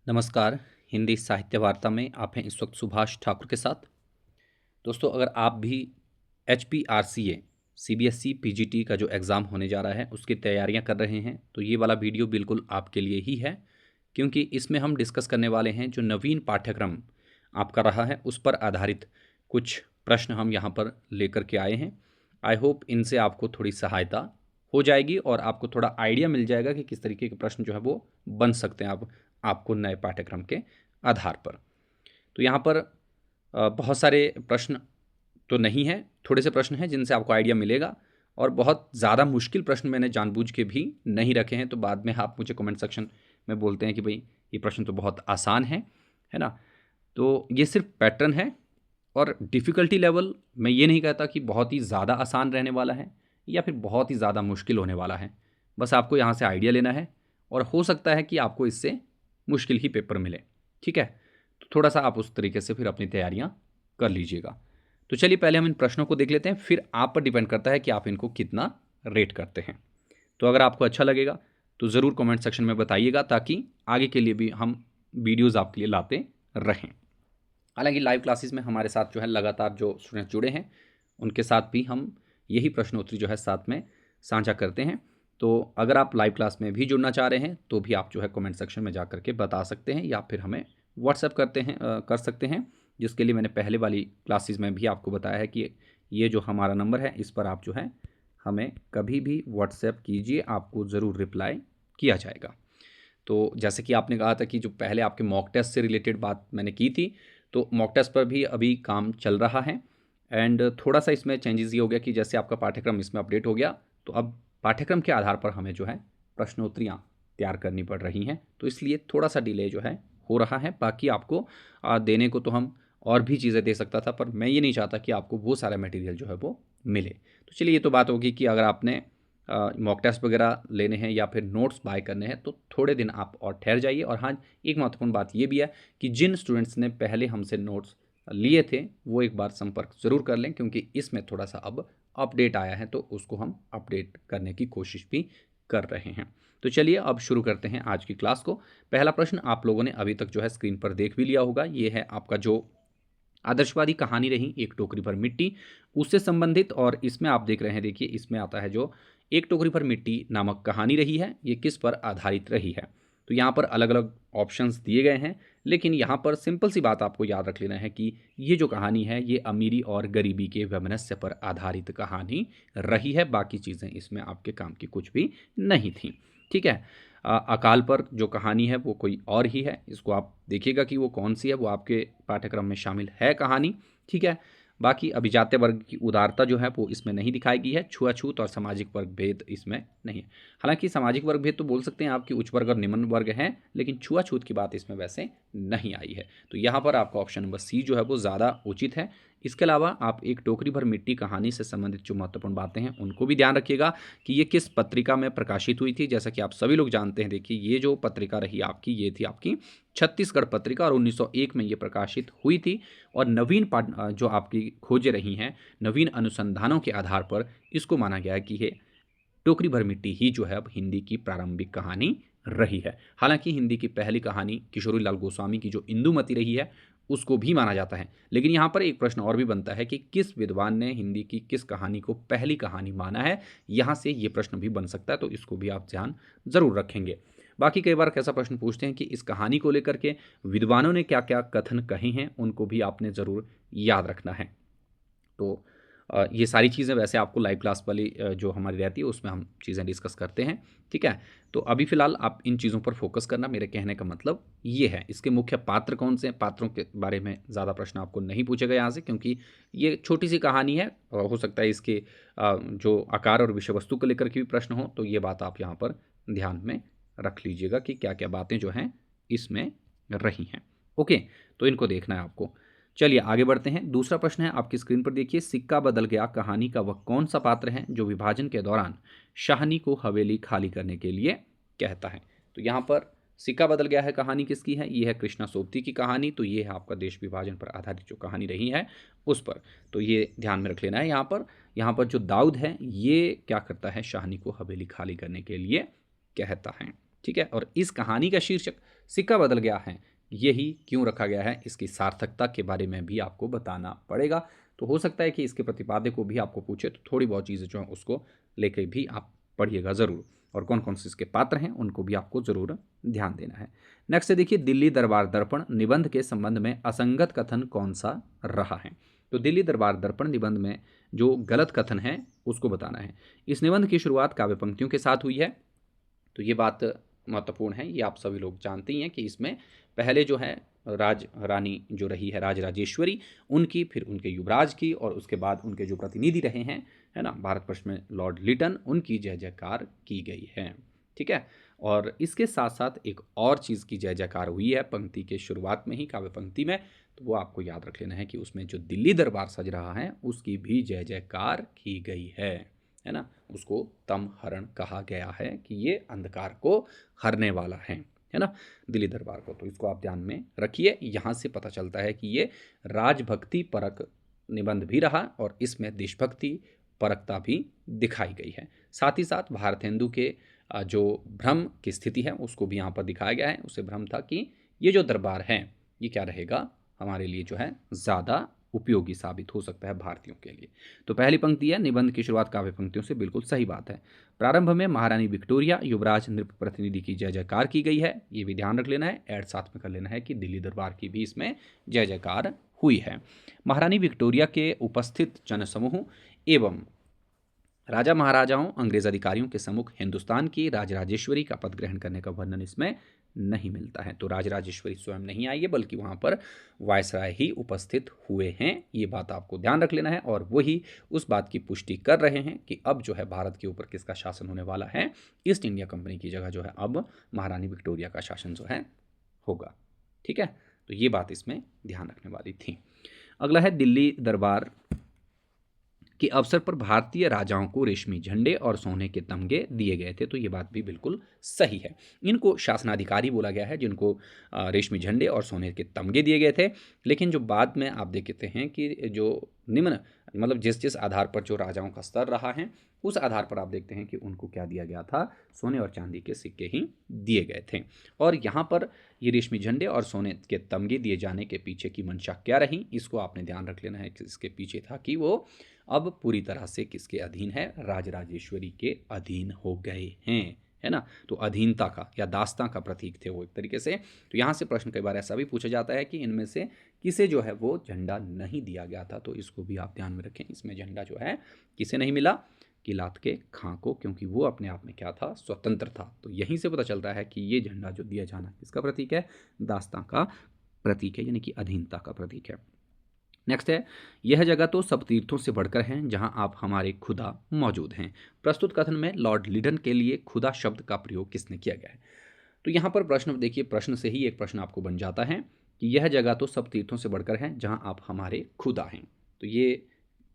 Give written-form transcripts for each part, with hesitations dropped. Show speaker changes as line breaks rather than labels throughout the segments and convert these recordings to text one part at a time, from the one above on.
नमस्कार। हिंदी साहित्य वार्ता में आप हैं इस वक्त सुभाष ठाकुर के साथ। दोस्तों, अगर आप भी HPRCA CBSE PGT का जो एग्ज़ाम होने जा रहा है उसकी तैयारियां कर रहे हैं तो ये वाला वीडियो बिल्कुल आपके लिए ही है, क्योंकि इसमें हम डिस्कस करने वाले हैं जो नवीन पाठ्यक्रम आपका रहा है उस पर आधारित कुछ प्रश्न हम यहाँ पर लेकर के आए हैं। आई होप इनसे आपको थोड़ी सहायता हो जाएगी और आपको थोड़ा आइडिया मिल जाएगा कि किस तरीके के प्रश्न जो है वो बन सकते हैं आपको नए पाठ्यक्रम के आधार पर। तो यहाँ पर बहुत सारे प्रश्न तो नहीं है, थोड़े से प्रश्न हैं जिनसे आपको आइडिया मिलेगा, और बहुत ज़्यादा मुश्किल प्रश्न मैंने जानबूझ के भी नहीं रखे हैं। तो बाद में आप मुझे कमेंट सेक्शन में बोलते हैं कि भाई ये प्रश्न तो बहुत आसान है ना। तो ये सिर्फ पैटर्न है, और डिफ़िकल्टी लेवल मैं ये नहीं कहता कि बहुत ही ज़्यादा आसान रहने वाला है या फिर बहुत ही ज़्यादा मुश्किल होने वाला है। बस आपको यहाँ से आइडिया लेना है, और हो सकता है कि आपको इससे मुश्किल ही पेपर मिले। ठीक है, तो थोड़ा सा आप उस तरीके से फिर अपनी तैयारियां कर लीजिएगा। तो चलिए पहले हम इन प्रश्नों को देख लेते हैं, फिर आप पर डिपेंड करता है कि आप इनको कितना रेट करते हैं। तो अगर आपको अच्छा लगेगा तो ज़रूर कमेंट सेक्शन में बताइएगा, ताकि आगे के लिए भी हम वीडियोज़ आपके लिए लाते रहें। हालांकि लाइव क्लासेस में हमारे साथ जो है लगातार जो स्टूडेंट्स जुड़े हैं उनके साथ भी हम यही प्रश्नोत्तरी जो है साथ में साझा करते हैं। तो अगर आप लाइव क्लास में भी जुड़ना चाह रहे हैं तो भी आप जो है कमेंट सेक्शन में जा करके बता सकते हैं, या फिर हमें व्हाट्सएप कर सकते हैं, जिसके लिए मैंने पहले वाली क्लासेस में भी आपको बताया है कि ये जो हमारा नंबर है इस पर आप जो है हमें कभी भी व्हाट्सएप कीजिए, आपको ज़रूर रिप्लाई किया जाएगा। तो जैसे कि आपने कहा था कि जो पहले आपके मॉक टेस्ट से रिलेटेड बात मैंने की थी, तो मॉक टेस्ट पर भी अभी काम चल रहा है। एंड थोड़ा सा इसमें चेंजेस ये हो गया कि जैसे आपका पाठ्यक्रम इसमें अपडेट हो गया, तो अब पाठ्यक्रम के आधार पर हमें जो है प्रश्नोत्तरियाँ तैयार करनी पड़ रही हैं, तो इसलिए थोड़ा सा डिले जो है हो रहा है। बाकी आपको देने को तो हम और भी चीज़ें दे सकता था, पर मैं ये नहीं चाहता कि आपको वो सारा मटेरियल जो है वो मिले। तो चलिए, ये तो बात होगी कि अगर आपने मॉक टेस्ट वगैरह लेने हैं या फिर नोट्स बाय करने हैं तो थोड़े दिन आप और ठहर जाइए। और हाँ, एक महत्वपूर्ण बात ये भी है कि जिन स्टूडेंट्स ने पहले हमसे नोट्स लिए थे वो एक बार संपर्क ज़रूर कर लें, क्योंकि इसमें थोड़ा सा अब अपडेट आया है तो उसको हम अपडेट करने की कोशिश भी कर रहे हैं। तो चलिए अब शुरू करते हैं आज की क्लास को। पहला प्रश्न आप लोगों ने अभी तक जो है स्क्रीन पर देख भी लिया होगा। ये है आपका जो आदर्शवादी कहानी रही एक टोकरी पर मिट्टी, उससे संबंधित। और इसमें आप देख रहे हैं, देखिए इसमें आता है जो एक टोकरी पर मिट्टी नामक कहानी रही है, ये किस पर आधारित रही है। तो यहाँ पर अलग अलग ऑप्शंस दिए गए हैं, लेकिन यहाँ पर सिंपल सी बात आपको याद रख लेना है कि ये जो कहानी है ये अमीरी और गरीबी के वैमनस्य पर आधारित कहानी रही है। बाकी चीज़ें इसमें आपके काम की कुछ भी नहीं थी। ठीक है। अकाल पर जो कहानी है वो कोई और ही है, इसको आप देखिएगा कि वो कौन सी है, वो आपके पाठ्यक्रम में शामिल है कहानी। ठीक है। बाकी अभिजात्य वर्ग की उदारता जो है वो इसमें नहीं दिखाई गई है। छुआछूत और सामाजिक वर्ग भेद इसमें नहीं है। हालांकि सामाजिक वर्ग भेद तो बोल सकते हैं आपकी उच्च वर्ग और निम्न वर्ग हैं, लेकिन छुआछूत की बात इसमें वैसे नहीं आई है। तो यहाँ पर आपका ऑप्शन नंबर सी जो है वो ज़्यादा उचित है। इसके अलावा आप एक टोकरी भर मिट्टी कहानी से संबंधित जो महत्वपूर्ण बातें हैं उनको भी ध्यान रखिएगा कि ये किस पत्रिका में प्रकाशित हुई थी। जैसा कि आप सभी लोग जानते हैं, देखिए ये जो पत्रिका रही आपकी, ये थी आपकी छत्तीसगढ़ पत्रिका, और 1901 में ये प्रकाशित हुई थी। और नवीन जो आपकी खोजें रही हैं, नवीन अनुसंधानों के आधार पर इसको माना गया है कि ये टोकरी भर मिट्टी ही जो है अब हिंदी की प्रारंभिक कहानी रही है। हालांकि हिंदी की पहली कहानी किशोरी लाल गोस्वामी की जो इंदुमती रही है उसको भी माना जाता है। लेकिन यहाँ पर एक प्रश्न और भी बनता है कि किस विद्वान ने हिंदी की किस कहानी को पहली कहानी माना है। यहाँ से ये प्रश्न भी बन सकता है, तो इसको भी आप ध्यान ज़रूर रखेंगे। बाकी कई बार कैसा प्रश्न पूछते हैं कि इस कहानी को लेकर के विद्वानों ने क्या क्या कथन कहे हैं, उनको भी आपने ज़रूर याद रखना है। तो ये सारी चीज़ें वैसे आपको लाइव क्लास वाली जो हमारी रहती है उसमें हम चीज़ें डिस्कस करते हैं। ठीक है। तो अभी फ़िलहाल आप इन चीज़ों पर फोकस करना, मेरे कहने का मतलब ये है। इसके मुख्य पात्र कौन से हैं, पात्रों के बारे में ज़्यादा प्रश्न आपको नहीं पूछेगा यहाँ से, क्योंकि ये छोटी सी कहानी है। हो सकता है इसके जो आकार और विषय वस्तु को लेकर के भी प्रश्न हो, तो ये बात आप यहाँ पर ध्यान में रख लीजिएगा कि क्या क्या बातें जो हैं इसमें रही हैं। ओके, तो इनको देखना है आपको। चलिए आगे बढ़ते हैं। दूसरा प्रश्न है आपकी स्क्रीन पर, देखिए सिक्का बदल गया कहानी का वह कौन सा पात्र है जो विभाजन के दौरान शाहनी को हवेली खाली करने के लिए कहता है। तो यहाँ पर सिक्का बदल गया है कहानी किसकी है, ये है कृष्णा सोबती की कहानी। तो ये है आपका देश विभाजन पर आधारित जो कहानी रही है उस पर। तो ये ध्यान में रख लेना है। यहाँ पर जो दाऊद है ये क्या करता है, शाहनी को हवेली खाली करने के लिए कहता है। ठीक है। और इस कहानी का शीर्षक सिक्का बदल गया है, यही क्यों रखा गया है, इसकी सार्थकता के बारे में भी आपको बताना पड़ेगा। तो हो सकता है कि इसके प्रतिपाद्य को भी आपको पूछे, तो थोड़ी बहुत चीज़ें जो हैं उसको लेकर भी आप पढ़िएगा ज़रूर, और कौन कौन से इसके पात्र हैं उनको भी आपको ज़रूर ध्यान देना है। नेक्स्ट है देखिए, दिल्ली दरबार दर्पण निबंध के संबंध में असंगत कथन कौन सा रहा है। तो दिल्ली दरबार दर्पण निबंध में जो गलत कथन है उसको बताना है। इस निबंध की शुरुआत काव्य पंक्तियों के साथ हुई है, तो ये बात महत्वपूर्ण है, ये आप सभी लोग जानते ही हैं कि इसमें पहले जो है राज रानी जो रही है राज राजेश्वरी, उनकी, फिर उनके युवराज की, और उसके बाद उनके जो प्रतिनिधि रहे हैं, है ना, भारतवर्ष में लॉर्ड लिटन, उनकी जय जयकार की गई है। ठीक है। और इसके साथ साथ एक और चीज़ की जय जयकार हुई है पंक्ति के शुरुआत में ही, काव्य पंक्ति में, तो वो आपको याद रख लेना है कि उसमें जो दिल्ली दरबार सज रहा है उसकी भी जय जयकार की गई है ना। उसको तम हरण कहा गया है कि ये अंधकार को हरने वाला है ना, दिल्ली दरबार को। तो इसको आप ध्यान में रखिए। यहाँ से पता चलता है कि ये राजभक्ति परक निबंध भी रहा और इसमें देशभक्ति परकता भी दिखाई गई है। साथ ही साथ भारतेंदु के जो भ्रम की स्थिति है उसको भी यहाँ पर दिखाया गया है। उसे भ्रम था कि ये जो दरबार है ये क्या रहेगा, हमारे लिए जो है ज़्यादा उपयोगी साबित हो सकता है भारतीयों के लिए। तो पहली पंक्ति है, निबंध की शुरुआत काव्य पंक्तियों से, बिल्कुल सही बात है। प्रारंभ में महारानी विक्टोरिया युवराज नृप प्रतिनिधि की जय जयकार की गई है, ये भी ध्यान रख लेना है। ऐड साथ में कर लेना है कि दिल्ली दरबार की भी इसमें जय जयकार हुई है। महारानी विक्टोरिया के उपस्थित जनसमूह एवं राजा महाराजाओं अंग्रेज अधिकारियों के सम्मुख हिंदुस्तान की राजराजेश्वरी का पद ग्रहण करने का वर्णन इसमें नहीं मिलता है। तो राजराजेश्वरी स्वयं नहीं आई है, बल्कि वहाँ पर वायसराय ही उपस्थित हुए हैं। ये बात आपको ध्यान रख लेना है। और वही उस बात की पुष्टि कर रहे हैं कि अब जो है भारत के ऊपर किसका शासन होने वाला है, ईस्ट इंडिया कंपनी की जगह जो है अब महारानी विक्टोरिया का शासन जो है होगा। ठीक है। तो ये बात इसमें ध्यान रखने वाली थी। अगला है, दिल्ली दरबार के अवसर पर भारतीय राजाओं को रेशमी झंडे और सोने के तमगे दिए गए थे। तो ये बात भी बिल्कुल सही है। इनको शासनाधिकारी बोला गया है जिनको रेशमी झंडे और सोने के तमगे दिए गए थे। लेकिन जो बाद में आप देखते हैं कि जो निम्न मतलब जिस जिस आधार पर जो राजाओं का स्तर रहा है उस आधार पर आप देखते हैं कि उनको क्या दिया गया था, सोने और चांदी के सिक्के ही दिए गए थे। और यहाँ पर ये रेशमी झंडे और सोने के तमगे दिए जाने के पीछे की मंशा क्या रही, इसको आपने ध्यान रख लेना है कि इसके पीछे था कि वो अब पूरी तरह से किसके अधीन है, राजराजेश्वरी के अधीन हो गए हैं, है ना। तो अधीनता का या दास्तां का प्रतीक थे वो एक तरीके से। तो यहाँ से प्रश्न कई बार ऐसा भी पूछा जाता है कि इनमें से किसे जो है वो झंडा नहीं दिया गया था, तो इसको भी आप ध्यान में रखें। इसमें झंडा जो है किसे नहीं मिला, किलात के खां को, क्योंकि वो अपने आप में क्या था, स्वतंत्र था। तो यहीं से पता चलता है कि ये झंडा जो दिया जाना किसका प्रतीक है, दास्तां का प्रतीक है, यानी कि अधीनता का प्रतीक है। नेक्स्ट है, यह जगह तो सब तीर्थों से बढ़कर है जहां आप हमारे खुदा मौजूद हैं। प्रस्तुत कथन में लॉर्ड लिडन के लिए खुदा शब्द का प्रयोग किसने किया गया है। तो यहाँ पर प्रश्न देखिए, प्रश्न से ही एक प्रश्न आपको बन जाता है कि यह जगह तो सब तीर्थों से बढ़कर है जहां आप हमारे खुदा हैं। तो ये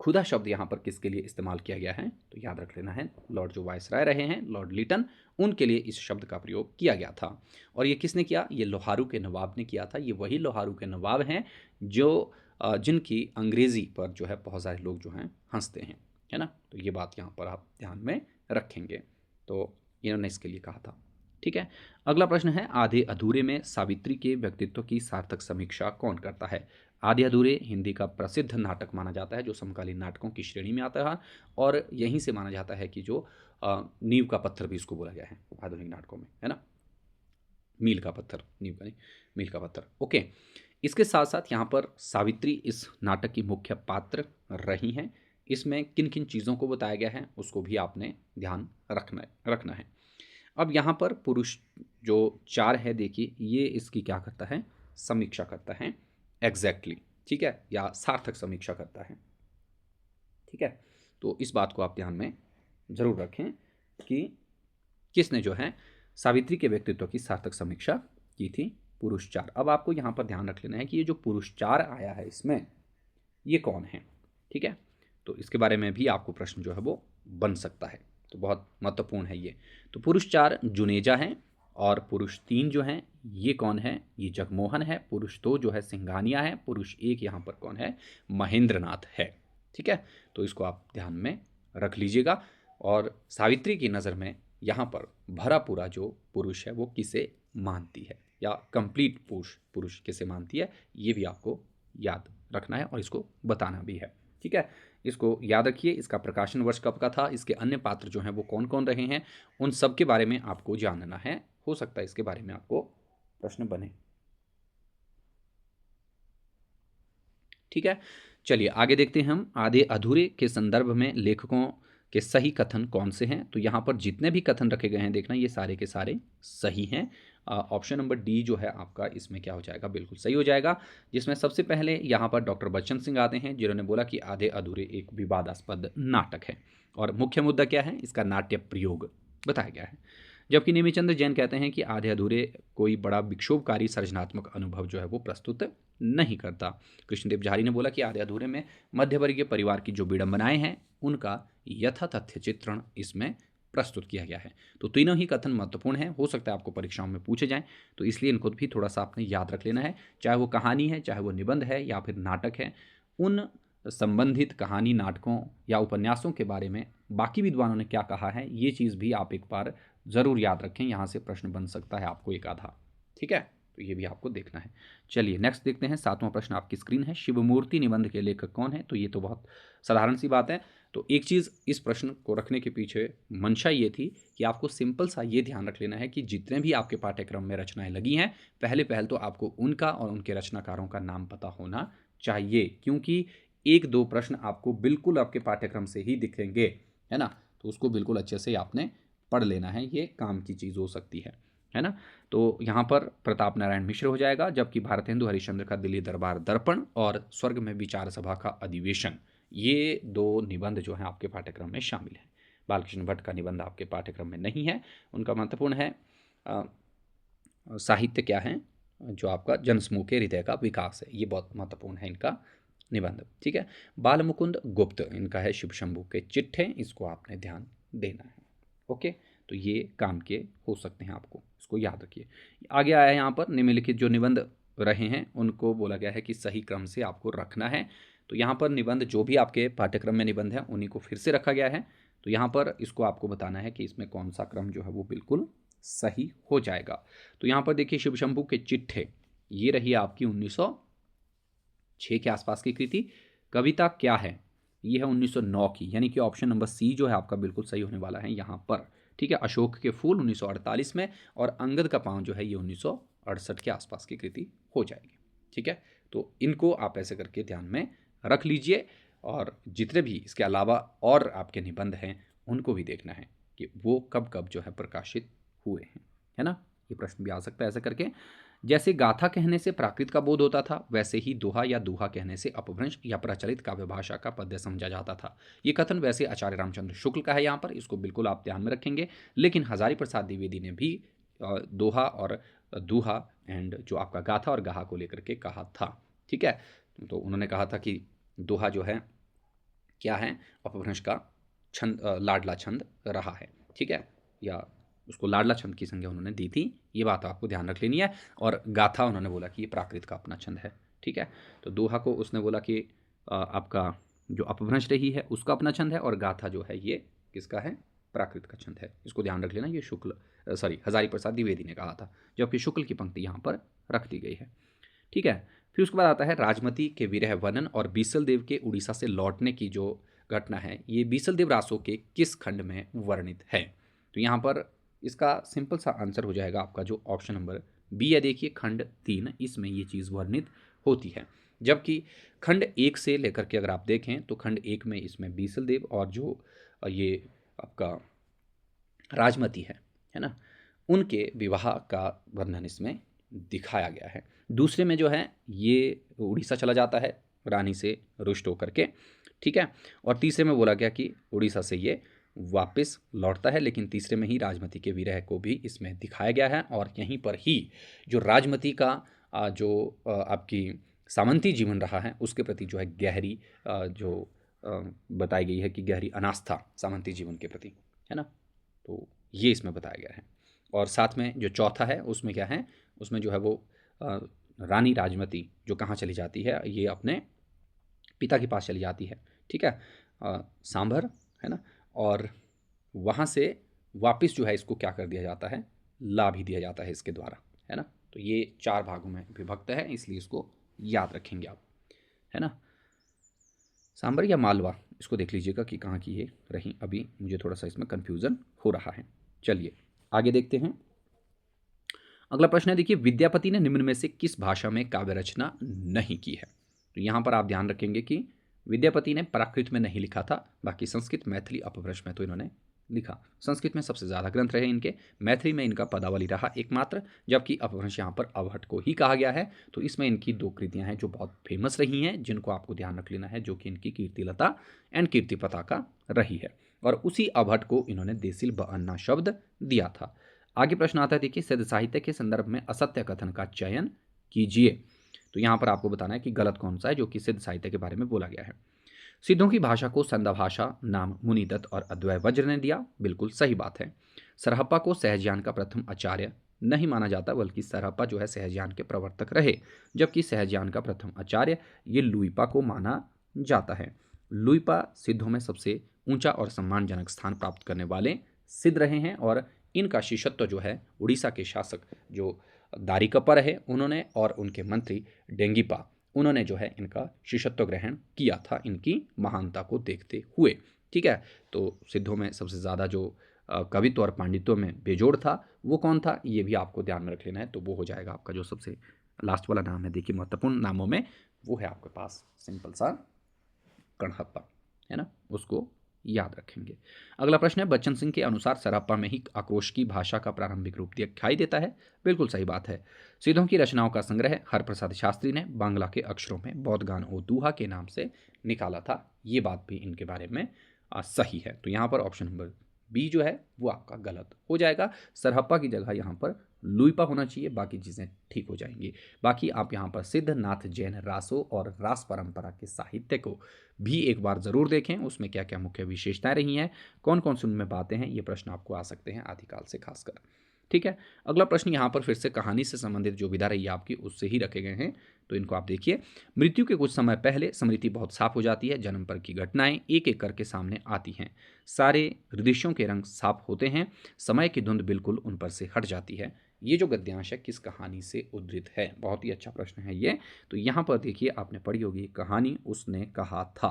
खुदा शब्द यहाँ पर किसके लिए इस्तेमाल किया गया है, तो याद रख लेना है, लॉर्ड जो वायसराय रहे हैं लॉर्ड लिटन, उनके लिए इस शब्द का प्रयोग किया गया था। और ये किसने किया, ये लोहारू के नवाब ने किया था। ये वही लोहारू के नवाब हैं जो जिनकी अंग्रेज़ी पर जो है बहुत सारे लोग जो हैं हंसते हैं, है ना। तो ये बात यहाँ पर आप ध्यान में रखेंगे। तो इन्होंने इसके लिए कहा था। ठीक है। अगला प्रश्न है, आधे अधूरे में सावित्री के व्यक्तित्व की सार्थक समीक्षा कौन करता है। आधे अधूरे हिंदी का प्रसिद्ध नाटक माना जाता है जो समकालीन नाटकों की श्रेणी में आता है, और यहीं से माना जाता है कि जो नींव का पत्थर भी इसको बोला गया है आधुनिक नाटकों में, है ना। मील का पत्थर, नींव का नहीं, मील का पत्थर। ओके। इसके साथ साथ यहाँ पर सावित्री इस नाटक की मुख्य पात्र रही हैं। इसमें किन किन चीज़ों को बताया गया है उसको भी आपने ध्यान रखना है। अब यहाँ पर पुरुष जो 4 है, देखिए ये इसकी क्या करता है, समीक्षा करता है एग्जैक्टली, ठीक है, या सार्थक समीक्षा करता है। ठीक है। तो इस बात को आप ध्यान में ज़रूर रखें कि किसने जो है सावित्री के व्यक्तित्व की सार्थक समीक्षा की थी, पुरुष 4। अब आपको यहाँ पर ध्यान रख लेना है कि ये जो पुरुष 4 आया है इसमें ये कौन है। ठीक है। तो इसके बारे में भी आपको प्रश्न जो है वो बन सकता है, तो बहुत महत्वपूर्ण है ये। तो पुरुष 4 जुनेजा हैं, और पुरुष 3 जो हैं ये कौन है, ये जगमोहन है। पुरुष 2 जो है सिंघानिया है। पुरुष 1 यहाँ पर कौन है, महेंद्रनाथ है। ठीक है। तो इसको आप ध्यान में रख लीजिएगा। और सावित्री की नज़र में यहाँ पर भरा पूरा जो पुरुष है वो किसे मानती है, या कंप्लीट पुरुष पुरुष किसे मानती है, ये भी आपको याद रखना है और इसको बताना भी है। ठीक है, इसको याद रखिए। इसका प्रकाशन वर्ष कब का था, इसके अन्य पात्र जो हैं वो कौन कौन रहे हैं, उन सब के बारे में आपको जानना है। हो सकता है इसके बारे में आपको प्रश्न बने। ठीक है, चलिए आगे देखते हैं हम। आधे अधूरे के संदर्भ में लेखकों के सही कथन कौन से हैं। तो यहाँ पर जितने भी कथन रखे गए हैं, देखना ये सारे के सारे सही हैं। ऑप्शन नंबर डी जो है आपका इसमें क्या हो जाएगा, बिल्कुल सही हो जाएगा। जिसमें सबसे पहले यहाँ पर डॉक्टर बच्चन सिंह आते हैं, जिन्होंने बोला कि आधे अधूरे एक विवादास्पद नाटक है और मुख्य मुद्दा क्या है, इसका नाट्य प्रयोग बताया गया है। जबकि नेमीचंद्र जैन कहते हैं कि आधे अधूरे कोई बड़ा विक्षोभकारी सर्जनात्मक अनुभव जो है वो प्रस्तुत नहीं करता। कृष्णदेव झारी ने बोला कि आधे अधूरे में मध्यवर्गीय परिवार की जो विडंबनाएं हैं उनका यथा तथ्य चित्रण इसमें प्रस्तुत किया गया है। तो तीनों ही कथन महत्वपूर्ण हैं, हो सकता है आपको परीक्षाओं में पूछे जाएं, तो इसलिए इनको भी थोड़ा सा आपने याद रख लेना है। चाहे वो कहानी है, चाहे वो निबंध है या फिर नाटक है, उन संबंधित कहानी, नाटकों या उपन्यासों के बारे में बाकी विद्वानों ने क्या कहा है, ये चीज़ भी आप एक बार ज़रूर याद रखें। यहाँ से प्रश्न बन सकता है आपको एक आधा। ठीक है, तो ये भी आपको देखना है। चलिए नेक्स्ट देखते हैं। 7वां प्रश्न आपकी स्क्रीन है। शिवमूर्ति निबंध के लेखक कौन है। तो ये तो बहुत साधारण सी बात है। तो एक चीज़ इस प्रश्न को रखने के पीछे मंशा ये थी कि आपको सिंपल सा ये ध्यान रख लेना है कि जितने भी आपके पाठ्यक्रम में रचनाएं लगी हैं, पहल तो आपको उनका और उनके रचनाकारों का नाम पता होना चाहिए, क्योंकि एक दो प्रश्न आपको बिल्कुल आपके पाठ्यक्रम से ही दिखेंगे, है ना। तो उसको बिल्कुल अच्छे से आपने पढ़ लेना है, ये काम की चीज़ हो सकती है ना। तो यहाँ पर प्रताप नारायण मिश्र हो जाएगा, जबकि भारतेंदु हरिश्चंद्र का दिल्ली दरबार दर्पण और स्वर्ग में विचार सभा का अधिवेशन, ये दो निबंध जो हैं आपके पाठ्यक्रम में शामिल हैं। बालकृष्ण भट्ट का निबंध आपके पाठ्यक्रम में नहीं है। उनका महत्वपूर्ण है साहित्य क्या है, जो आपका जनसमूह के हृदय का विकास है, ये बहुत महत्वपूर्ण है इनका निबंध। ठीक है, बाल मुकुंद गुप्त इनका है शिव शंभू के चिट्ठे, इसको आपने ध्यान देना है। ओके, तो ये काम के हो सकते हैं, आपको इसको याद रखिए। आगे आया है यहाँ पर निम्नलिखित जो निबंध रहे हैं उनको बोला गया है कि सही क्रम से आपको रखना है। तो यहाँ पर निबंध जो भी आपके पाठ्यक्रम में निबंध है उन्हीं को फिर से रखा गया है। तो यहाँ पर इसको आपको बताना है कि इसमें कौन सा क्रम जो है वो बिल्कुल सही हो जाएगा। तो यहाँ पर देखिए शिव शंभू के चिट्ठे, ये रही आपकी 1906 के आसपास की कृति। कविता क्या है, ये है 1909 की, यानी कि ऑप्शन नंबर सी जो है आपका बिल्कुल सही होने वाला है यहाँ पर। ठीक है, अशोक के फूल 1948 में, और अंगद का पाँव जो है ये 1968 के आसपास की कृति हो जाएगी। ठीक है, तो इनको आप ऐसे करके ध्यान में रख लीजिए, और जितने भी इसके अलावा और आपके निबंध हैं उनको भी देखना है कि वो कब कब जो है प्रकाशित हुए हैं, है ना। ये प्रश्न भी आ सकता है ऐसे करके। जैसे गाथा कहने से प्राकृत का बोध होता था, वैसे ही दोहा या दोहा कहने से अपभ्रंश या प्रचलित काव्य भाषा का पद्य समझा जाता था। ये कथन वैसे आचार्य रामचंद्र शुक्ल का है यहाँ पर, इसको बिल्कुल आप ध्यान में रखेंगे। लेकिन हजारी प्रसाद द्विवेदी ने भी दोहा और दोहा एंड जो आपका गाथा और गाहा को लेकर के कहा था। ठीक है, तो उन्होंने कहा था कि दोहा जो है क्या है, अपभ्रंश का छंद, लाडला छंद रहा है। ठीक है, या उसको लाडला छंद की संज्ञा उन्होंने दी थी, ये बात आपको ध्यान रख लेनी है। और गाथा उन्होंने बोला कि ये प्राकृत का अपना छंद है। ठीक है, तो दोहा को उसने बोला कि आपका जो अपभ्रंश रही है उसका अपना छंद है, और गाथा जो है ये किसका है, प्राकृत का छंद है। इसको ध्यान रख लेना, ये हजारी प्रसाद द्विवेदी ने कहा था, जबकि शुक्ल की पंक्ति यहाँ पर रख दी गई है। ठीक है, फिर उसके बाद आता है राजमती के विरह वर्णन और बीसल देव के उड़ीसा से लौटने की जो घटना है, ये बीसल देव रासो के किस खंड में वर्णित है। तो यहाँ पर इसका सिंपल सा आंसर हो जाएगा आपका जो ऑप्शन नंबर बी है। देखिए खंड 3, इसमें ये चीज़ वर्णित होती है। जबकि खंड 1 से लेकर के अगर आप देखें तो खंड 1 में इसमें बीसल देव और जो ये आपका राजमती है ना, उनके विवाह का वर्णन इसमें दिखाया गया है। दूसरे में जो है ये उड़ीसा चला जाता है रानी से रुष्ट होकर के। ठीक है, और तीसरे में बोला गया कि उड़ीसा से ये वापस लौटता है, लेकिन तीसरे में ही राजमती के विरह को भी इसमें दिखाया गया है। और यहीं पर ही जो राजमती का जो आपकी सामंती जीवन रहा है उसके प्रति जो है गहरी जो बताई गई है कि गहरी अनास्था सामंती जीवन के प्रति, है ना। तो ये इसमें बताया गया है। और साथ में जो चौथा है उसमें क्या है, उसमें जो है वो रानी राजमती जो कहाँ चली जाती है, ये अपने पिता के पास चली जाती है। ठीक है, सांभर, है ना, और वहाँ से वापस जो है इसको क्या कर दिया जाता है, ला भी दिया जाता है इसके द्वारा, है ना। तो ये 4 भागों में विभक्त है, इसलिए इसको याद रखेंगे आप, है ना। सांबर या मालवा, इसको देख लीजिएगा कि कहाँ की ये रही, अभी मुझे थोड़ा सा इसमें कन्फ्यूज़न हो रहा है। चलिए आगे देखते हैं। अगला प्रश्न है, देखिए, विद्यापति ने निम्न में से किस भाषा में काव्य रचना नहीं की है। तो यहाँ पर आप ध्यान रखेंगे कि विद्यापति ने प्राकृत में नहीं लिखा था, बाकी संस्कृत, मैथिली, अपभ्रंश में तो इन्होंने लिखा। संस्कृत में सबसे ज़्यादा ग्रंथ रहे इनके, मैथिली में इनका पदावली रहा एकमात्र, जबकि अपभ्रंश यहाँ पर अवहट को ही कहा गया है। तो इसमें इनकी 2 कृतियाँ हैं जो बहुत फेमस रही हैं, जिनको आपको ध्यान रख लेना है, जो कि इनकी कीर्तिलता एंड कीर्ति पताका रही है। और उसी अवहट को इन्होंने देसिल ब अन्ना शब्द दिया था। आगे प्रश्न आता है, देखिए, सिद्ध साहित्य के संदर्भ में असत्य कथन का चयन कीजिए। तो यहाँ पर आपको बताना है कि गलत कौन सा है जो कि सिद्ध साहित्य के बारे में बोला गया है। सिद्धों की भाषा को संदा भाषा नाम मुनिदत्त और अद्वै वज्र ने दिया, बिल्कुल सही बात है। सरहप्पा को सहजयान का प्रथम आचार्य नहीं माना जाता, बल्कि सरहप्पा जो है सहजयान के प्रवर्तक रहे, जबकि सहजयान का प्रथम आचार्य ये लुइपा को माना जाता है। लुइपा सिद्धों में सबसे ऊंचा और सम्मानजनक स्थान प्राप्त करने वाले सिद्ध रहे हैं, और इनका शिष्यत्व जो है उड़ीसा के शासक जो दारिकप्पा रहे उन्होंने, और उनके मंत्री डेंगीपा, उन्होंने जो है इनका शिष्यत्व ग्रहण किया था इनकी महानता को देखते हुए। ठीक है, तो सिद्धों में सबसे ज़्यादा जो कवित्व और पांडित्य में बेजोड़ था वो कौन था, ये भी आपको ध्यान में रख लेना है। तो वो हो जाएगा आपका जो सबसे लास्ट वाला नाम है, देखिए, महत्वपूर्ण नामों में, वो है आपके पास सिंपल सा कणहप्पा, है ना, उसको याद रखेंगे। अगला प्रश्न है, बच्चन सिंह के अनुसार सरहप्पा में ही आक्रोश की भाषा का प्रारंभिक रूप दिखाई देता है। बिल्कुल सही बात है। सिद्धों की रचनाओं का संग्रह हरप्रसाद शास्त्री ने बांग्ला के अक्षरों में बौद्धगान ओ दूहा के नाम से निकाला था। ये बात भी इनके बारे में सही है। तो यहाँ पर ऑप्शन नंबर बी जो है वो आपका गलत हो जाएगा। सरहप्पा की जगह यहाँ पर लुइपा होना चाहिए, बाकी चीज़ें ठीक हो जाएंगी। बाकी आप यहाँ पर सिद्ध, नाथ, जैन, रासो और रास परंपरा के साहित्य को भी एक बार ज़रूर देखें, उसमें क्या क्या मुख्य विशेषताएं रही हैं, कौन कौन सी उनमें बातें हैं, ये प्रश्न आपको आ सकते हैं आदिकाल से खासकर। ठीक है, अगला प्रश्न यहाँ पर फिर से कहानी से संबंधित जो विधा रही है आपकी, उससे ही रखे गए हैं। तो इनको आप देखिए। मृत्यु के कुछ समय पहले स्मृति बहुत साफ हो जाती है, जन्म पर की घटनाएं एक एक करके सामने आती हैं, सारे हृदयों के रंग साफ होते हैं, समय की धुंध बिल्कुल उन पर से हट जाती है। ये जो गद्यांश है किस कहानी से उद्धृत है, बहुत ही अच्छा प्रश्न है ये। तो यहाँ पर देखिए, आपने पढ़ी होगी कहानी उसने कहा था।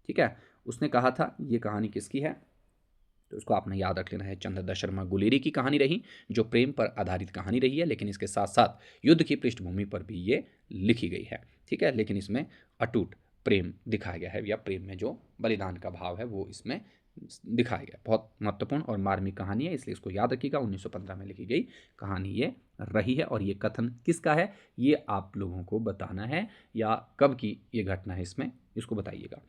ठीक है, उसने कहा था, ये कहानी किसकी है, तो उसको आपने याद रख लेना है। चंद्रदा शर्मा गुलेरी की कहानी रही, जो प्रेम पर आधारित कहानी रही है, लेकिन इसके साथ साथ युद्ध की पृष्ठभूमि पर भी ये लिखी गई है। ठीक है, लेकिन इसमें अटूट प्रेम दिखाया गया है, या प्रेम में जो बलिदान का भाव है वो इसमें दिखाया गया। बहुत महत्वपूर्ण और मार्मिक कहानी है, इसलिए इसको याद रखिएगा। 1915 में लिखी गई कहानी ये रही है, और ये कथन किसका है ये आप लोगों को बताना है, या कब की ये घटना है इसमें, इसको बताइएगा।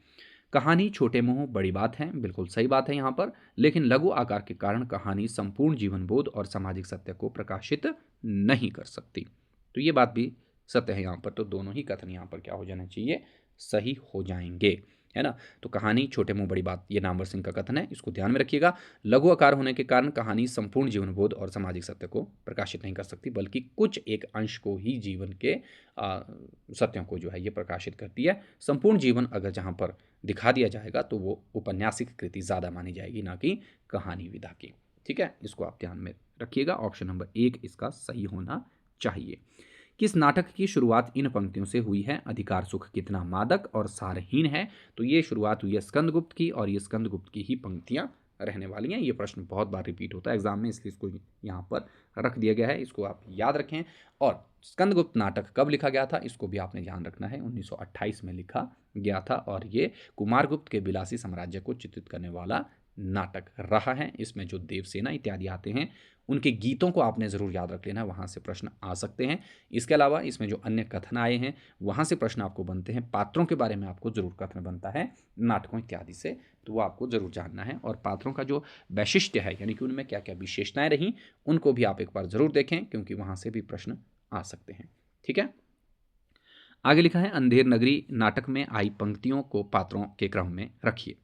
कहानी छोटे मुंह बड़ी बात है, बिल्कुल सही बात है यहाँ पर, लेकिन लघु आकार के कारण कहानी संपूर्ण जीवन बोध और सामाजिक सत्य को प्रकाशित नहीं कर सकती। तो ये बात भी सत्य है यहाँ पर। तो दोनों ही कथन यहाँ पर क्या हो जाना चाहिए, सही हो जाएंगे, है ना। तो कहानी छोटे मुंह बड़ी बात, ये नामवर सिंह का कथन है, इसको ध्यान में रखिएगा। लघु आकार होने के कारण कहानी संपूर्ण जीवन बोध और सामाजिक सत्य को प्रकाशित नहीं कर सकती, बल्कि कुछ एक अंश को ही, जीवन के सत्यों को जो है ये प्रकाशित करती है। संपूर्ण जीवन अगर जहाँ पर दिखा दिया जाएगा तो वो उपन्यासिक कृति ज़्यादा मानी जाएगी, ना कि कहानी विधा की। ठीक है, इसको आप ध्यान में रखिएगा। ऑप्शन नंबर 1 इसका सही होना चाहिए। किस नाटक की शुरुआत इन पंक्तियों से हुई है, अधिकार सुख कितना मादक और सारहीन है। तो ये शुरुआत हुई है स्कंदगुप्त की, और ये स्कंदगुप्त की ही पंक्तियां रहने वाली हैं। ये प्रश्न बहुत बार रिपीट होता है एग्जाम में, इसलिए इसको यहाँ पर रख दिया गया है, इसको आप याद रखें। और स्कंदगुप्त नाटक कब लिखा गया था, इसको भी आपने ध्यान रखना है। 1928 में लिखा गया था, और ये कुमारगुप्त के विलासी साम्राज्य को चित्रित करने वाला नाटक रहा है। इसमें जो देवसेना इत्यादि आते हैं, उनके गीतों को आपने ज़रूर याद रख लेना, वहाँ से प्रश्न आ सकते हैं। इसके अलावा इसमें जो अन्य कथन आए हैं वहाँ से प्रश्न आपको बनते हैं। पात्रों के बारे में आपको ज़रूर कथन बनता है नाटकों इत्यादि से, तो वो आपको ज़रूर जानना है। और पात्रों का जो वैशिष्ट्य है, यानी कि उनमें क्या क्या विशेषताएं रहीं, उनको भी आप एक बार ज़रूर देखें, क्योंकि वहाँ से भी प्रश्न आ सकते हैं। ठीक है, आगे लिखा है, अंधेर नगरी नाटक में आई पंक्तियों को पात्रों के क्रम में रखिए।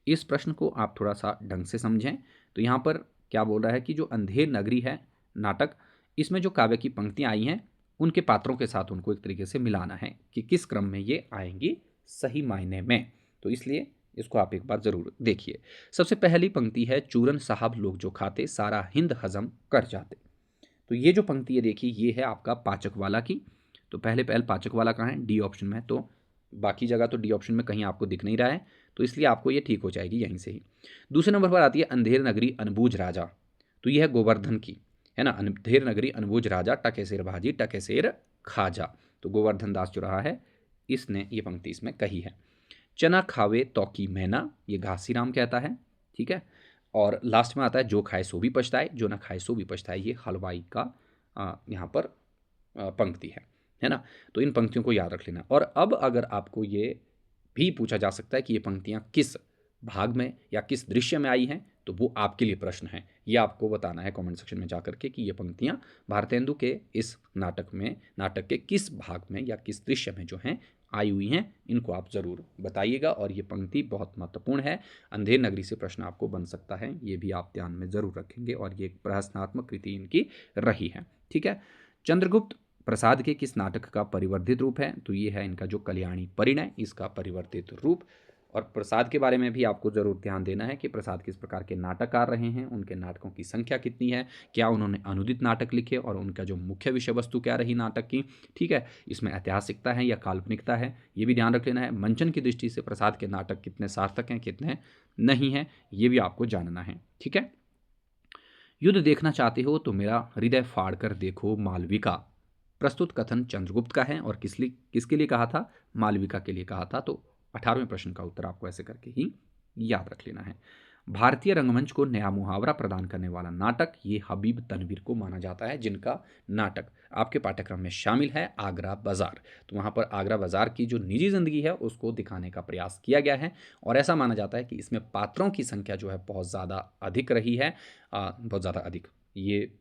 इस प्रश्न को आप थोड़ा सा ढंग से समझें। तो यहाँ पर क्या बोल रहा है कि जो अंधेर नगरी है नाटक, इसमें जो काव्य की पंक्तियाँ आई हैं उनके पात्रों के साथ उनको एक तरीके से मिलाना है कि किस क्रम में ये आएंगी सही मायने में। तो इसलिए इसको आप एक बार ज़रूर देखिए। सबसे पहली पंक्ति है, चूरन साहब लोग जो खाते सारा हिंद हजम कर जाते। तो ये जो पंक्ति है देखिए, ये है आपका पाचक वाला की। तो पहले पहल पाचक वाला कहाँ है, डी ऑप्शन में है। तो बाकी जगह तो डी ऑप्शन में कहीं आपको दिख नहीं रहा है, तो इसलिए आपको ये ठीक हो जाएगी यहीं से ही। दूसरे नंबर पर आती है अंधेर नगरी अनबूझ राजा। तो ये है गोवर्धन की, है ना। अंधेर नगरी अनबूझ राजा, टके शेर भाजी टके शेर खाजा। तो गोवर्धन दास जो रहा है, इसने ये पंक्ति इसमें कही है। चना खावे तौकी मैना, ये घासीराम कहता है, ठीक है। और लास्ट में आता है, जो खाए सो भी पछताए, जो ना खाए सो भी पछताए, ये हलवाई का यहाँ पर पंक्ति है ना। तो इन पंक्तियों को याद रख लेना। और अब अगर आपको ये भी पूछा जा सकता है कि ये पंक्तियाँ किस भाग में या किस दृश्य में आई हैं, तो वो आपके लिए प्रश्न है। ये आपको बताना है कमेंट सेक्शन में जाकर के कि ये पंक्तियाँ भारतेंदु के इस नाटक के किस भाग में या किस दृश्य में जो हैं आई हुई हैं, इनको आप ज़रूर बताइएगा। और ये पंक्ति बहुत महत्वपूर्ण है, अंधेर नगरी से प्रश्न आपको बन सकता है, ये भी आप ध्यान में ज़रूर रखेंगे। और ये एक प्रहसनात्मक कृति इनकी रही है, ठीक है। चंद्रगुप्त प्रसाद के किस नाटक का परिवर्धित रूप है, तो ये है इनका जो कल्याणी परिणय, इसका परिवर्तित रूप। और प्रसाद के बारे में भी आपको ज़रूर ध्यान देना है कि प्रसाद किस प्रकार के नाटक आ रहे हैं, उनके नाटकों की संख्या कितनी है, क्या उन्होंने अनुदित नाटक लिखे और उनका जो मुख्य विषय वस्तु क्या रही नाटक की, ठीक है। इसमें ऐतिहासिकता है या काल्पनिकता है, ये भी ध्यान रख लेना है। मंचन की दृष्टि से प्रसाद के नाटक कितने सार्थक हैं, कितने नहीं हैं, ये भी आपको जानना है, ठीक है। युद्ध देखना चाहते हो तो मेरा हृदय फाड़ कर देखो मालविका। प्रस्तुत कथन चंद्रगुप्त का है और किसके लिए कहा था, मालविका के लिए कहा था। तो 18वें प्रश्न का उत्तर आपको ऐसे करके ही याद रख लेना है। भारतीय रंगमंच को नया मुहावरा प्रदान करने वाला नाटक, ये हबीब तनवीर को माना जाता है, जिनका नाटक आपके पाठ्यक्रम में शामिल है आगरा बाजार। तो वहाँ पर आगरा बाजार की जो निजी जिंदगी है उसको दिखाने का प्रयास किया गया है। और ऐसा माना जाता है कि इसमें पात्रों की संख्या जो है बहुत ज़्यादा अधिक रही है, बहुत ज़्यादा अधिक। ये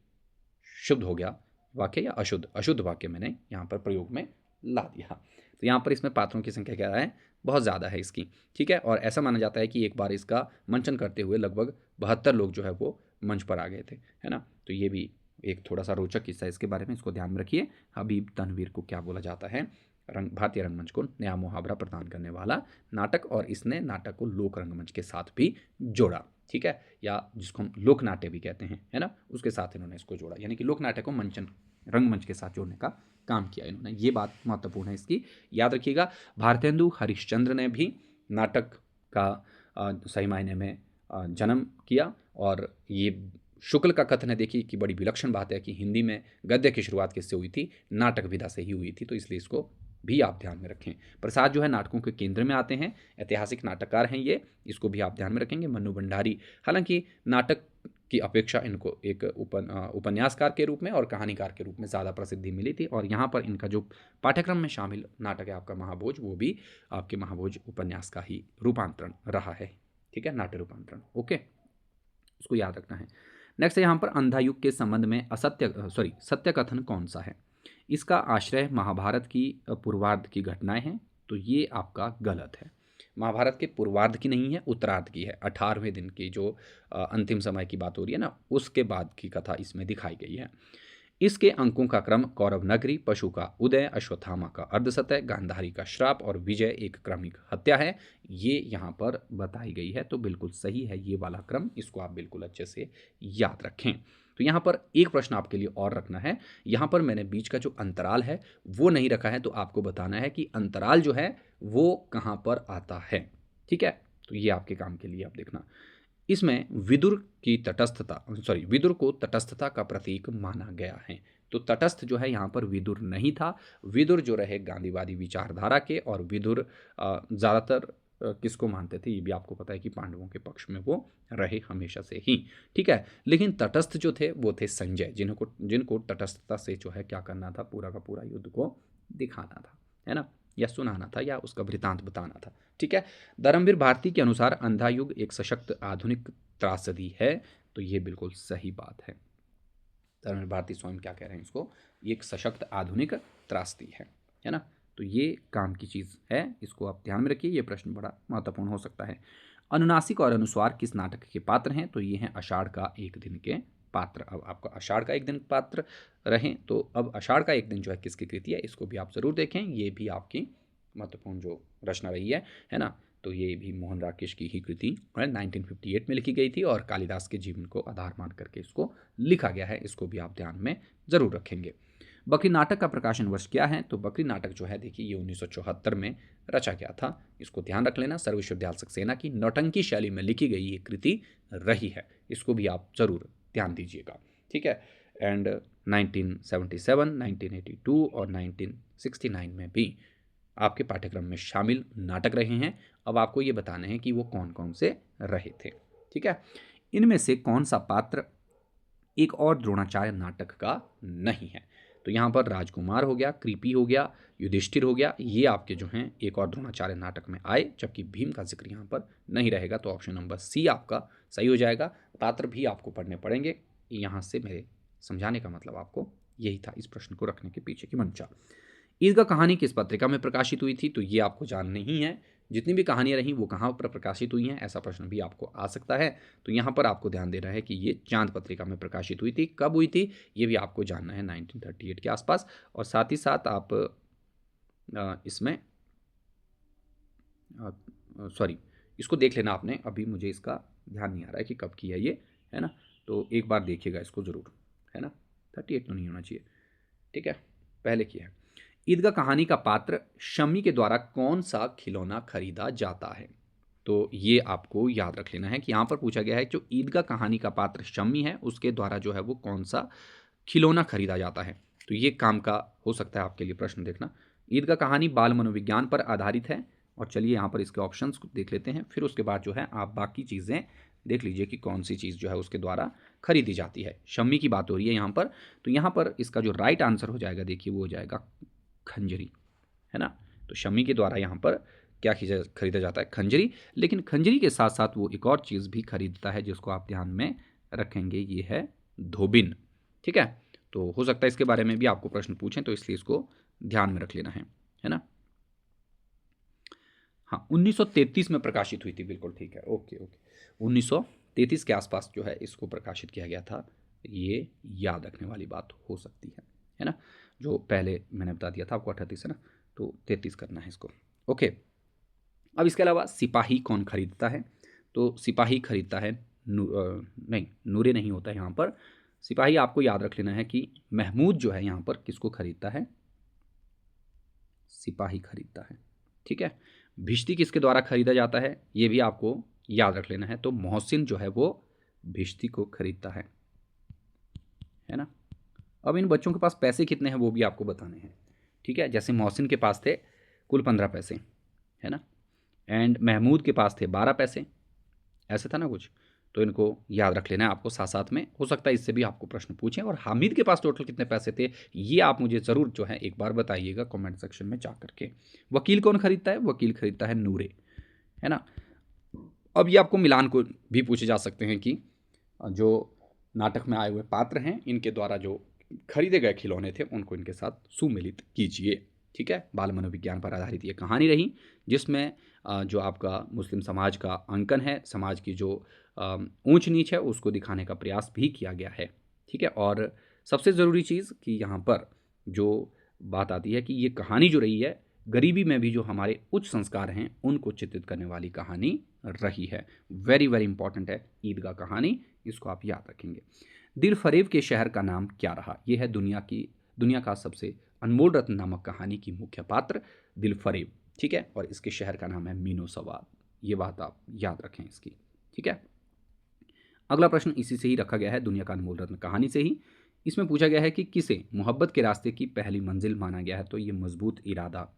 शुद्ध हो गया वाक्य या अशुद्ध, अशुद्ध वाक्य मैंने यहाँ पर प्रयोग में ला दिया। तो यहाँ पर इसमें पात्रों की संख्या क्या है, बहुत ज़्यादा है इसकी, ठीक है। और ऐसा माना जाता है कि एक बार इसका मंचन करते हुए लगभग 72 लोग जो है वो मंच पर आ गए थे, है ना। तो ये भी एक थोड़ा सा रोचक किस्सा है इसके बारे में, इसको ध्यान में रखिए। हबीब तनवीर को क्या बोला जाता है, भारतीय रंगमंच को नया मुहावरा प्रदान करने वाला नाटक। और इसने नाटक को लोक रंगमंच के साथ भी जोड़ा, ठीक है, या जिसको हम लोक नाट्य भी कहते हैं, है ना, उसके साथ इन्होंने इसको जोड़ा, यानी कि लोक नाट्य को मंचन रंगमंच के साथ जोड़ने का काम किया इन्होंने। ये बात महत्वपूर्ण है, इसकी याद रखिएगा। भारतेंदु हरिश्चंद्र ने भी नाटक का सही मायने में जन्म किया। और ये शुक्ल का कथन है, देखिए कि बड़ी विलक्षण बात है कि हिंदी में गद्य की शुरुआत किससे हुई थी, नाटक विधा से ही हुई थी। तो इसलिए इसको भी आप ध्यान में रखें। प्रसाद जो है नाटकों के केंद्र में आते हैं, ऐतिहासिक नाटककार हैं ये, इसको भी आप ध्यान में रखेंगे। मन्नू भंडारी हालांकि नाटक की अपेक्षा इनको एक उपन्यासकार के रूप में और कहानीकार के रूप में ज़्यादा प्रसिद्धि मिली थी। और यहाँ पर इनका जो पाठ्यक्रम में शामिल नाटक है आपका महाभोज, वो भी आपके महाभोज उपन्यास का ही रूपांतरण रहा है, ठीक है, नाट्य रूपांतरण, ओके, उसको याद रखना है। नेक्स्ट है यहाँ पर अंधा युग के संबंध में सत्य कथन कौन सा है। इसका आश्रय महाभारत की पूर्वार्ध की घटनाएं हैं, तो ये आपका गलत है। महाभारत के पूर्वार्ध की नहीं है, उत्तरार्ध की है। 18वें दिन की जो अंतिम समय की बात हो रही है ना, उसके बाद की कथा इसमें दिखाई गई है। इसके अंकों का क्रम कौरव नगरी, पशु का उदय, अश्वत्थामा का अर्धसतय, गांधारी का श्राप और विजय एक क्रमिक हत्या है, ये यहाँ पर बताई गई है। तो बिल्कुल सही है ये वाला क्रम, इसको आप बिल्कुल अच्छे से याद रखें। तो यहाँ पर एक प्रश्न आपके लिए और रखना है, यहाँ पर मैंने बीच का जो अंतराल है वो नहीं रखा है, तो आपको बताना है कि अंतराल जो है वो कहाँ पर आता है, ठीक है। तो ये आपके काम के लिए आप देखना। इसमें विदुर को तटस्थता का प्रतीक माना गया है। तो तटस्थ जो है यहाँ पर विदुर नहीं था, विदुर जो रहे गांधीवादी विचारधारा के। और विदुर ज़्यादातर किसको मानते थे, ये भी आपको पता है कि पांडवों के पक्ष में वो रहे हमेशा से ही, ठीक है। लेकिन तटस्थ जो थे वो थे संजय, जिनको तटस्थता से जो है क्या करना था, पूरा का पूरा युद्ध को दिखाना था, है ना, या सुनाना था, या उसका वृतांत बताना था, ठीक है। धर्मवीर भारती के अनुसार अंधा युग एक सशक्त आधुनिक त्रासदी है, तो ये बिल्कुल सही बात है। धर्मवीर भारती स्वयं क्या कह रहे हैं इसको, ये एक सशक्त आधुनिक त्रासदी है ना। तो ये काम की चीज़ है, इसको आप ध्यान में रखिए, ये प्रश्न बड़ा महत्वपूर्ण हो सकता है। अनुनासिक और अनुस्वार किस नाटक के पात्र हैं, तो ये हैं आषाढ़ का एक दिन के पात्र। अब आपका आषाढ़ का एक दिन पात्र रहें, तो अब आषाढ़ का एक दिन जो है किसकी कृति है, इसको भी आप ज़रूर देखें, ये भी आपकी महत्वपूर्ण जो रचना रही है ना। तो ये भी मोहन राकेश की ही कृति 1958 में लिखी गई थी और कालिदास के जीवन को आधार मान करके इसको लिखा गया है। इसको भी आप ध्यान में ज़रूर रखेंगे। बकरी नाटक का प्रकाशन वर्ष क्या है? तो बकरी नाटक जो है देखिए ये 1974 में रचा गया था। इसको ध्यान रख लेना। सर्व विश्वविद्यालय सक्सेना की नौटंकी शैली में लिखी गई ये कृति रही है। इसको भी आप ज़रूर ध्यान दीजिएगा, ठीक है। एंड 1977, 1982 और 1969 में भी आपके पाठ्यक्रम में शामिल नाटक रहे हैं। अब आपको ये बताने हैं कि वो कौन कौन से रहे थे, ठीक है। इनमें से कौन सा पात्र एक और द्रोणाचार्य नाटक का नहीं है? तो यहाँ पर राजकुमार हो गया, कृपी हो गया, युधिष्ठिर हो गया, ये आपके जो हैं एक और द्रोणाचार्य नाटक में आए, जबकि भीम का जिक्र यहाँ पर नहीं रहेगा। तो ऑप्शन नंबर सी आपका सही हो जाएगा। पात्र भी आपको पढ़ने पड़ेंगे। यहाँ से मेरे समझाने का मतलब आपको यही था इस प्रश्न को रखने के पीछे की मंशा। ईदगाह कहानी किस पत्रिका में प्रकाशित हुई थी? तो ये आपको जाननी ही है। जितनी भी कहानियाँ रहीं वो कहाँ पर प्रकाशित हुई हैं, ऐसा प्रश्न भी आपको आ सकता है। तो यहाँ पर आपको ध्यान देना है कि ये चांद पत्रिका में प्रकाशित हुई थी। कब हुई थी ये भी आपको जानना है, 1938 के आसपास। और साथ ही साथ आप इसमें सॉरी इसको देख लेना आपने, अभी मुझे इसका ध्यान नहीं आ रहा है कि कब की है ये, है ना। तो एक बार देखिएगा इसको ज़रूर, है ना। 38 तो नहीं होना चाहिए, ठीक है, पहले की है। ईदगाह कहानी का पात्र शम्मी के द्वारा कौन सा खिलौना खरीदा जाता है? तो ये आपको याद रख लेना है कि यहाँ पर पूछा गया है जो ईदगाह कहानी का पात्र शम्मी है उसके द्वारा जो है वो कौन सा खिलौना खरीदा जाता है। तो ये काम का हो सकता है आपके लिए प्रश्न। देखना, ईदगाह कहानी बाल मनोविज्ञान पर आधारित है। और चलिए यहाँ पर इसके ऑप्शंस देख लेते हैं, फिर उसके बाद जो है आप बाकी चीज़ें देख लीजिए कि कौन सी चीज़ जो है उसके द्वारा खरीदी जाती है। शम्मी की बात हो रही है यहाँ पर, तो यहाँ पर इसका जो राइट आंसर हो जाएगा देखिए वो हो जाएगा खंजरी, है ना। तो शम्मी के द्वारा यहाँ पर क्या खरीदा जाता है? खंजरी। लेकिन खंजरी के साथ साथ वो एक और चीज़ भी खरीदता है जिसको आप ध्यान में रखेंगे, ये है धोबिन, ठीक है। तो हो सकता है इसके बारे में भी आपको प्रश्न पूछें, तो इसलिए इसको ध्यान में रख लेना है ना। हाँ, 1933 में प्रकाशित हुई थी, बिल्कुल ठीक है, ओके ओके। 1933 के आसपास जो है इसको प्रकाशित किया गया था। ये याद रखने वाली बात हो सकती है ना। जो पहले मैंने बता दिया था आपको 38 है ना, तो 33 करना है इसको, ओके। अब इसके अलावा सिपाही कौन खरीदता है? तो सिपाही खरीदता है नहीं, नूरे नहीं होता है यहाँ पर। सिपाही आपको याद रख लेना है कि महमूद जो है यहाँ पर किसको खरीदता है? सिपाही खरीदता है, ठीक है। भिश्ती किसके द्वारा खरीदा जाता है? ये भी आपको याद रख लेना है। तो मोहसिन जो है वो भिश्ती को खरीदता है ना। अब इन बच्चों के पास पैसे कितने हैं वो भी आपको बताने हैं, ठीक है। जैसे मोहसिन के पास थे कुल 15 पैसे, है ना, एंड महमूद के पास थे 12 पैसे, ऐसे था ना कुछ। तो इनको याद रख लेना है आपको साथ साथ में। हो सकता है इससे भी आपको प्रश्न पूछें। और हामिद के पास टोटल कितने पैसे थे ये आप मुझे ज़रूर जो है एक बार बताइएगा कमेंट सेक्शन में जा करके। वकील कौन खरीदता है? वकील खरीदता है नूरे, है ना। अब ये आपको मिलान को भी पूछे जा सकते हैं कि जो नाटक में आए हुए पात्र हैं इनके द्वारा जो खरीदे गए खिलौने थे उनको इनके साथ सुमिलित कीजिए, ठीक है। बाल मनोविज्ञान पर आधारित ये कहानी रही जिसमें जो आपका मुस्लिम समाज का अंकन है, समाज की जो ऊंच नीच है उसको दिखाने का प्रयास भी किया गया है, ठीक है। और सबसे ज़रूरी चीज़ कि यहाँ पर जो बात आती है कि ये कहानी जो रही है गरीबी में भी जो हमारे उच्च संस्कार हैं उनको चित्रित करने वाली कहानी रही है। वेरी वेरी इंपॉर्टेंट है ईदगाह कहानी, इसको आप याद रखेंगे। दिल फरेब के शहर का नाम क्या रहा? यह है दुनिया का सबसे अनमोल रत्न नामक कहानी की मुख्य पात्र दिल फरेब, ठीक है। और इसके शहर का नाम है मीनो सवाद। ये बात आप याद रखें इसकी, ठीक है। अगला प्रश्न इसी से ही रखा गया है, दुनिया का अनमोल रत्न कहानी से ही। इसमें पूछा गया है कि किसे मोहब्बत के रास्ते की पहली मंजिल माना गया है? तो ये मजबूत इरादा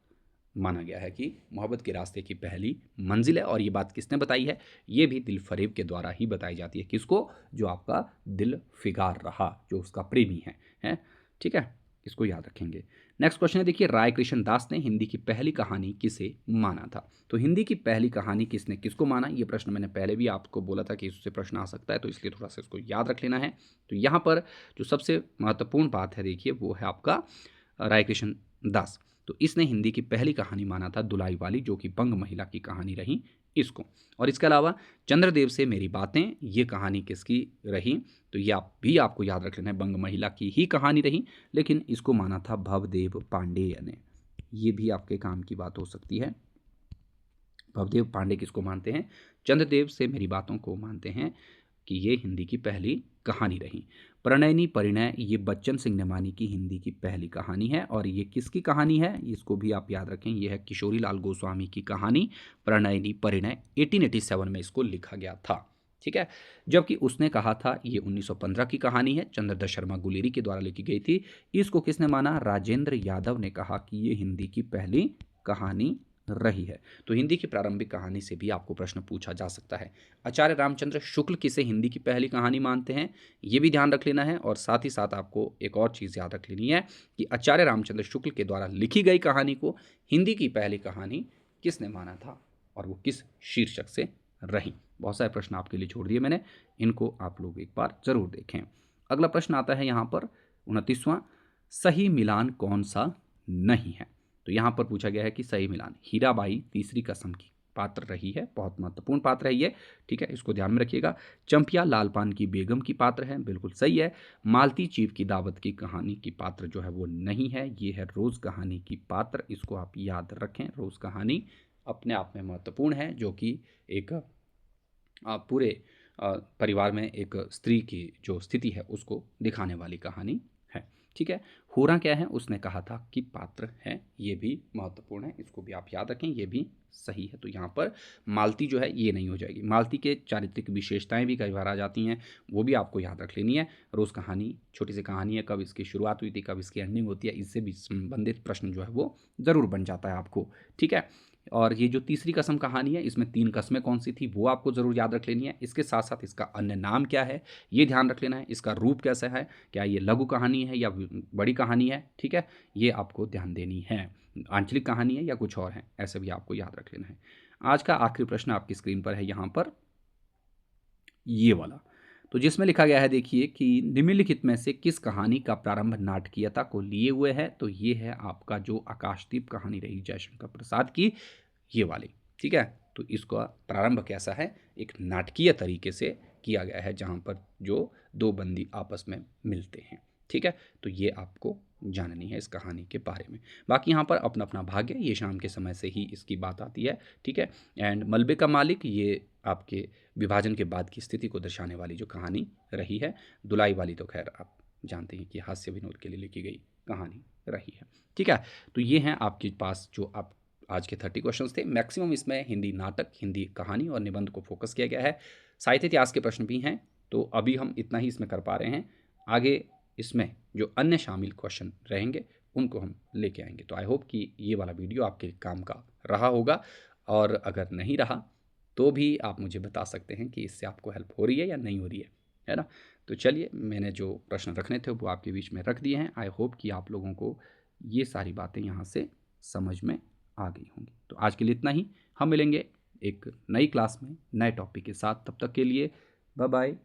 माना गया है कि मोहब्बत के रास्ते की पहली मंजिल है। और ये बात किसने बताई है? ये भी दिल फरेब के द्वारा ही बताई जाती है। किसको? जो आपका दिल फिगार रहा, जो उसका प्रेमी है, ठीक है। इसको याद रखेंगे। नेक्स्ट क्वेश्चन है देखिए, राय कृष्ण दास ने हिंदी की पहली कहानी किसे माना था? तो हिंदी की पहली कहानी किसने किसको माना? ये प्रश्न मैंने पहले भी आपको बोला था कि इससे प्रश्न आ सकता है, तो इसलिए थोड़ा सा इसको याद रख लेना है। तो यहाँ पर जो सबसे महत्वपूर्ण बात है देखिए वो है आपका राय कृष्ण दास। तो इसने हिंदी की पहली कहानी माना था दुलाई वाली, जो कि बंग महिला की कहानी रही इसको। और इसके अलावा चंद्रदेव से मेरी बातें, ये कहानी किसकी रही? तो ये आपको याद रख लेना है, बंग महिला की ही कहानी रही, लेकिन इसको माना था भवदेव पांडेय ने। ये भी आपके काम की बात हो सकती है। भवदेव पांडे किसको मानते हैं? चंद्रदेव से मेरी बातों को मानते हैं कि ये हिंदी की पहली कहानी रही। प्रणयनी परिणय ये बच्चन सिंह नेमानी की हिंदी की पहली कहानी है। और ये किसकी कहानी है इसको भी आप याद रखें, ये है किशोरी लाल गोस्वामी की कहानी प्रणयनी परिणय। 1887 में इसको लिखा गया था। ठीक है, जबकि उसने कहा था ये 1915 की कहानी है, चंद्रदत्त शर्मा गुलेरी के द्वारा लिखी गई थी। इसको किसने माना? राजेंद्र यादव ने कहा कि ये हिंदी की पहली कहानी रही है। तो हिंदी की प्रारंभिक कहानी से भी आपको प्रश्न पूछा जा सकता है। आचार्य रामचंद्र शुक्ल किसे हिंदी की पहली कहानी मानते हैं, ये भी ध्यान रख लेना है। और साथ ही साथ आपको एक और चीज़ याद रख लेनी है कि आचार्य रामचंद्र शुक्ल के द्वारा लिखी गई कहानी को हिंदी की पहली कहानी किसने माना था और वो किस शीर्षक से रही। बहुत सारे प्रश्न आपके लिए छोड़ दिए मैंने, इनको आप लोग एक बार जरूर देखें। अगला प्रश्न आता है यहाँ पर 29वां, सही मिलान कौन सा नहीं है? तो यहाँ पर पूछा गया है कि सही मिलान हीराबाई तीसरी कसम की पात्र रही है, बहुत महत्वपूर्ण पात्र है ये। ठीक है, इसको ध्यान में रखिएगा। चंपिया लालपान की बेगम की पात्र है, बिल्कुल सही है। मालती चीफ की दावत की कहानी की पात्र जो है वो नहीं है, ये है रोज़ कहानी की पात्र, इसको आप याद रखें। रोज़ कहानी अपने आप में महत्वपूर्ण है, जो कि एक पूरे परिवार में एक स्त्री की जो स्थिति है उसको दिखाने वाली कहानी है। ठीक है, होरा क्या है? उसने कहा था कि पात्र है, ये भी महत्वपूर्ण है, इसको भी आप याद रखें, ये भी सही है। तो यहाँ पर मालती जो है ये नहीं हो जाएगी। मालती के चारित्रिक विशेषताएं भी कई बार आ जाती हैं, वो भी आपको याद रख लेनी है। रोज़ कहानी छोटी सी कहानी है, कब इसकी शुरुआत हुई थी, कब इसकी एंडिंग होती है, इससे भी संबंधित प्रश्न जो है वो ज़रूर बन जाता है आपको। ठीक है, और ये जो तीसरी कसम कहानी है इसमें 3 कस्में कौन सी थी वो आपको ज़रूर याद रख लेनी है। इसके साथ साथ इसका अन्य नाम क्या है ये ध्यान रख लेना है। इसका रूप कैसा है, क्या ये लघु कहानी है या बड़ी कहानी है? ठीक है, ये आपको ध्यान देनी है। आंचलिक कहानी है या कुछ और है, ऐसे भी आपको याद रख लेना है। आज का आखिरी प्रश्न आपकी स्क्रीन पर है यहाँ पर ये वाला, तो जिसमें लिखा गया है देखिए कि निम्नलिखित में से किस कहानी का प्रारंभ नाटकीयता को लिए हुए है? तो ये है आपका जो आकाशदीप कहानी रही जयशंकर प्रसाद की, ये वाली। ठीक है, तो इसका प्रारंभ कैसा है? एक नाटकीय तरीके से किया गया है, जहाँ पर जो दो बंदी आपस में मिलते हैं। ठीक है, तो ये आपको जाननी है इस कहानी के बारे में। बाकी यहाँ पर अपना अपना भाग्य, ये शाम के समय से ही इसकी बात आती है। ठीक है, एंड मलबे का मालिक ये आपके विभाजन के बाद की स्थिति को दर्शाने वाली जो कहानी रही है। दुलाई वाली तो खैर आप जानते हैं कि हास्य विनोद के लिए लिखी गई कहानी रही है। ठीक है, तो ये हैं आपके पास जो आप आज के 30 क्वेश्चंस थे। मैक्सिमम इसमें हिंदी नाटक, हिंदी कहानी और निबंध को फोकस किया गया है। साहित्य इतिहास के प्रश्न भी हैं, तो अभी हम इतना ही इसमें कर पा रहे हैं। आगे इसमें जो अन्य शामिल क्वेश्चन रहेंगे उनको हम लेके आएंगे। तो आई होप कि ये वाला वीडियो आपके काम का रहा होगा, और अगर नहीं रहा तो भी आप मुझे बता सकते हैं कि इससे आपको हेल्प हो रही है या नहीं हो रही है ना। तो चलिए, मैंने जो प्रश्न रखने थे वो आपके बीच में रख दिए हैं। आई होप कि आप लोगों को ये सारी बातें यहाँ से समझ में आ गई होंगी। तो आज के लिए इतना ही, हम मिलेंगे एक नई क्लास में नए टॉपिक के साथ। तब तक के लिए बाय बाय।